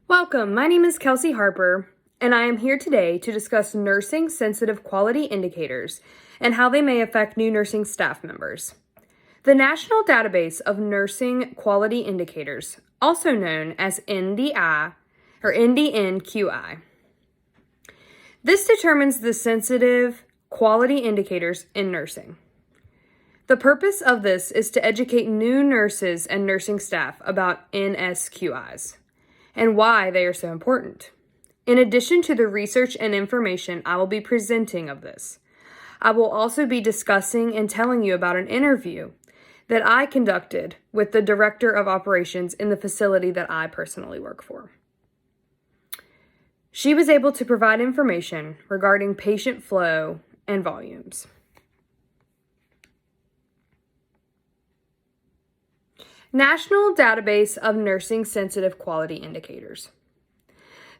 Welcome, my name is Kelsey Harper, and I am here today to discuss nursing-sensitive quality indicators and how they may affect new nursing staff members. The National Database of Nursing Quality Indicators, also known as NDI or NDNQI. This determines the sensitive quality indicators in nursing. The purpose of this is to educate new nurses and nursing staff about NSQIs and why they are so important. In addition to the research and information I will be presenting of this, I will also be discussing and telling you about an interview that I conducted with the Director of Operations in the facility that I personally work for. She was able to provide information regarding patient flow and volumes. National Database of Nursing Sensitive Quality Indicators.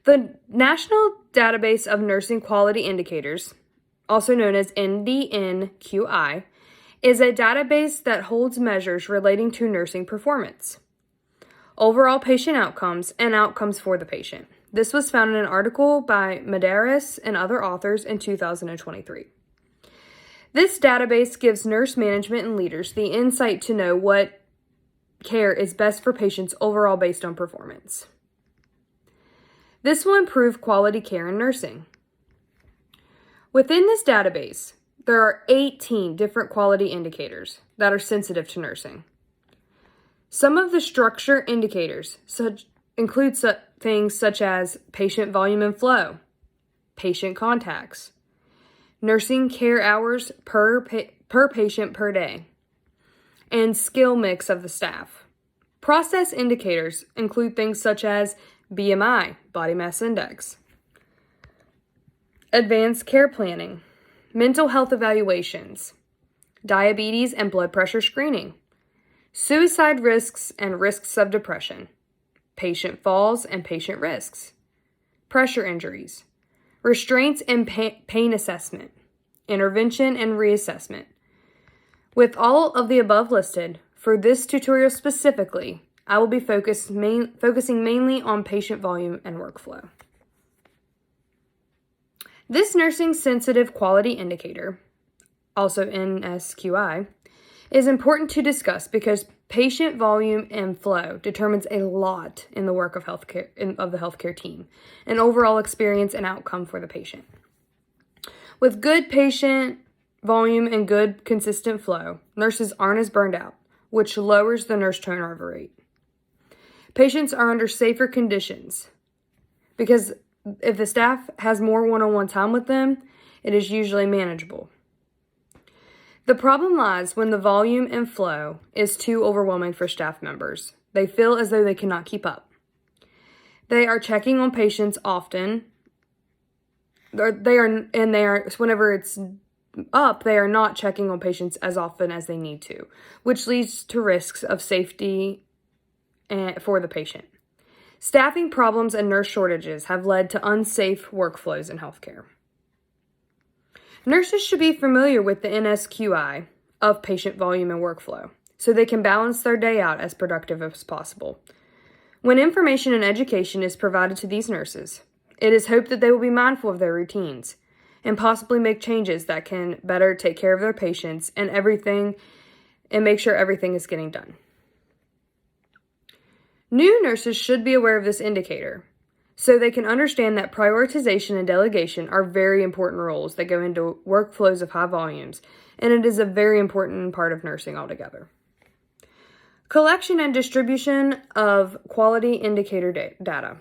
The National Database of Nursing Quality Indicators, also known as NDNQI, is a database that holds measures relating to nursing performance, overall patient outcomes, and outcomes for the patient. This was found in an article by Medeiros and other authors in 2023. This database gives nurse management and leaders the insight to know what care is best for patients overall based on performance. This will improve quality care in nursing. Within this database, there are 18 different quality indicators that are sensitive to nursing. Some of the structure indicators include things such as patient volume and flow, patient contacts, nursing care hours per patient per day, and skill mix of the staff. Process indicators include things such as BMI, body mass index, advanced care planning, mental health evaluations, diabetes and blood pressure screening, suicide risks and risks of depression, patient falls and patient risks, pressure injuries, restraints and pain assessment, intervention and reassessment. With all of the above listed, for this tutorial specifically, I will be focusing mainly on patient volume and workflow. This nursing sensitive quality indicator, also NSQI, is important to discuss because patient volume and flow determines a lot in the work of the healthcare team and overall experience and outcome for the patient. With good patient volume and good consistent flow, nurses aren't as burned out, which lowers the nurse turnover rate. Patients are under safer conditions because if the staff has more one-on-one time with them, it is usually manageable. The problem lies when the volume and flow is too overwhelming for staff members. They feel as though they cannot keep up. They are checking on patients often. Whenever it's up, they are not checking on patients as often as they need to, which leads to risks of safety for the patient. Staffing problems and nurse shortages have led to unsafe workflows in healthcare. Nurses should be familiar with the NSQI of patient volume and workflow so they can balance their day out as productive as possible. When information and education is provided to these nurses, it is hoped that they will be mindful of their routines and possibly make changes that can better take care of their patients and make sure everything is getting done. New nurses should be aware of this indicator so they can understand that prioritization and delegation are very important roles that go into workflows of high volumes, and it is a very important part of nursing altogether. Collection and distribution of quality indicator data.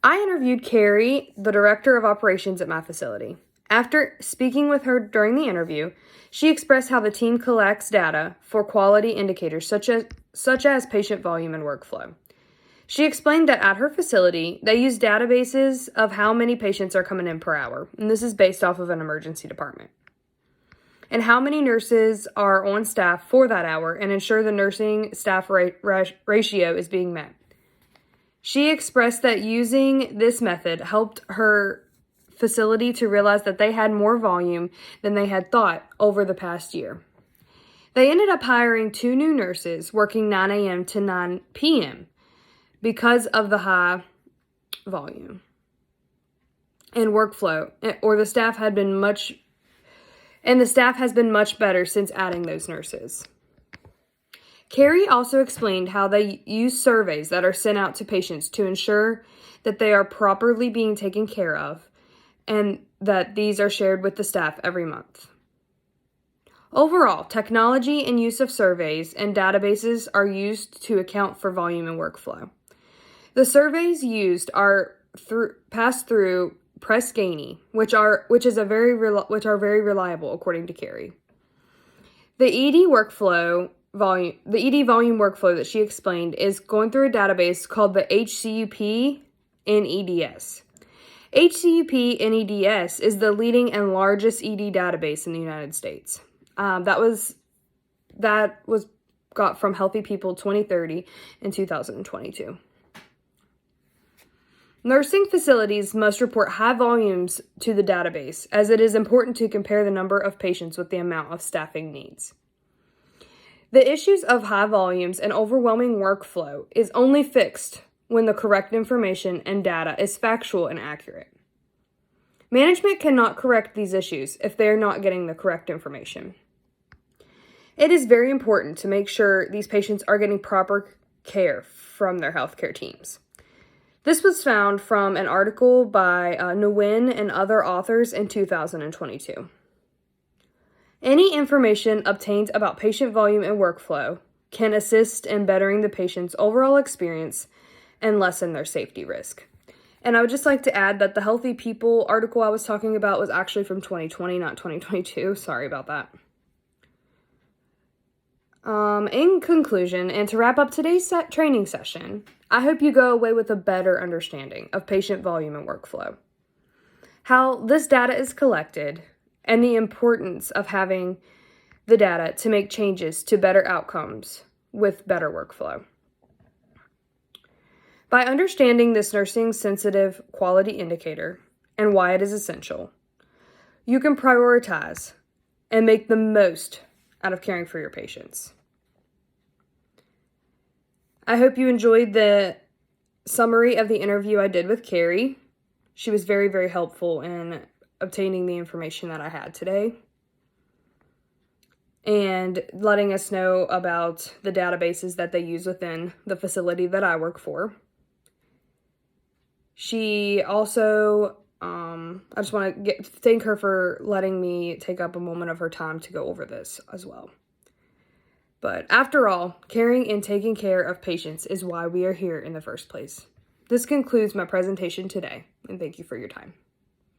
I interviewed Carrie, the Director of Operations at my facility. After speaking with her during the interview, she expressed how the team collects data for quality indicators such as patient volume and workflow. She explained that at her facility, they use databases of how many patients are coming in per hour, and this is based off of an emergency department, and how many nurses are on staff for that hour and ensure the nursing staff ratio is being met. She expressed that using this method helped her facility to realize that they had more volume than they had thought over the past year. They ended up hiring 2 new nurses working 9 a.m. to 9 p.m. because of the high volume and workflow, or the staff has been much better since adding those nurses. Carrie also explained how they use surveys that are sent out to patients to ensure that they are properly being taken care of, and that these are shared with the staff every month. Overall, technology and use of surveys and databases are used to account for volume and workflow. The surveys used are passed through Press Ganey, which are very reliable according to Carrie. The ED volume workflow that she explained is going through a database called the HCUP NEDS. HCUP NEDS is the leading and largest ED database in the United States. That was got from Healthy People 2030 in 2022. Nursing facilities must report high volumes to the database, as it is important to compare the number of patients with the amount of staffing needs. The issues of high volumes and overwhelming workflow is only fixed when the correct information and data is factual and accurate. Management cannot correct these issues if they are not getting the correct information. It is very important to make sure these patients are getting proper care from their healthcare teams. This was found from an article by Nguyen and other authors in 2022. Any information obtained about patient volume and workflow can assist in bettering the patient's overall experience and lessen their safety risk. And I would just like to add that the Healthy People article I was talking about was actually from 2020, not 2022. Sorry about that. In conclusion, and to wrap up today's training session, I hope you go away with a better understanding of patient volume and workflow, how this data is collected, and the importance of having the data to make changes to better outcomes with better workflow. By understanding this nursing-sensitive quality indicator and why it is essential, you can prioritize and make the most out of caring for your patients. I hope you enjoyed the summary of the interview I did with Carrie. She was very, very helpful in obtaining the information that I had today and letting us know about the databases that they use within the facility that I work for. She also, I just want to thank her for letting me take up a moment of her time to go over this as well. But after all, caring and taking care of patients is why we are here in the first place. This concludes my presentation today, and thank you for your time.